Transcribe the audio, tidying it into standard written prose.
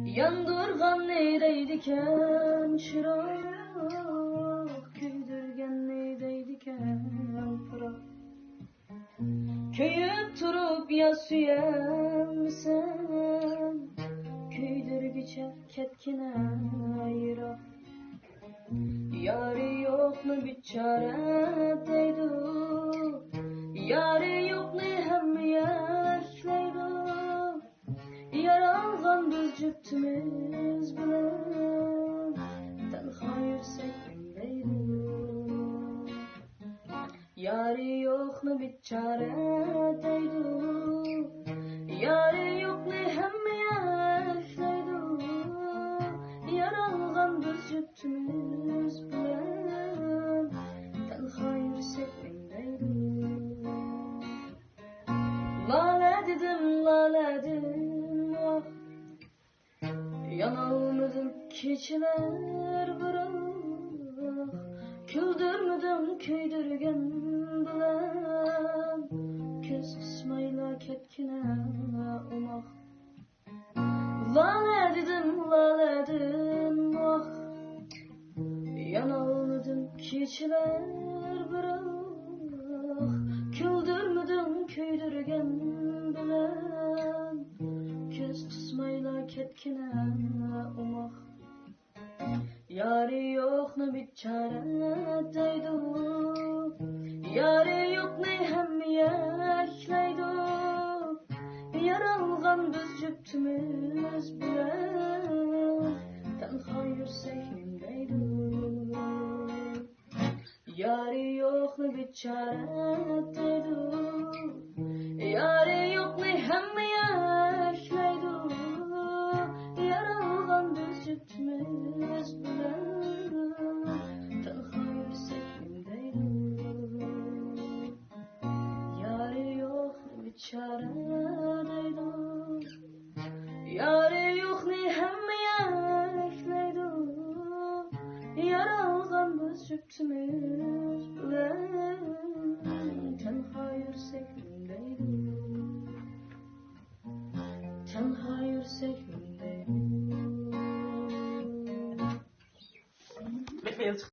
Yandırgan neydeydiken çırak, küydürgen neydeydiken pırak. Köyüp turup ya süyemsen, küydürgüçe ketkine ayırak. Yarı yok ne bir çare deydu, yarı yok ne hem yerleydu. Yaralgan biz cüptümüz bilen, tenha yürsek deydu. Yarı yok ne bir çare deydu, yarı yok ne hem yerleydu. Yaralgan biz cüptümüz bilen, tenha yürsek deydu. Lale dedim ah, yanılmadım keçiler bırak. Küldürmedim küydürgen bilen, köz kısmayla ketkine umak. Lale dedim ah, yanılmadım keçiler bırak. Küldürmedim küydürgen bilen, köz kısmayla ketkine umak. Yarı yok ne bir çare deydu, yarı yok ne hem yekleydu. Yaralgan biz cüptümüz bilen, tenha yürsek deydu. Yarı yok ne bir çare deydu, yarı yok ne hem yekleydu. Yaralgan biz cüptümüz bilen, tenha yürsek deydu. Yarı yok ne bir çare deydu, yarı yok ne hem yekleydu. Yaralgan biz cüptümüz bilen, tenha yürsek deydu. Tenha yürsek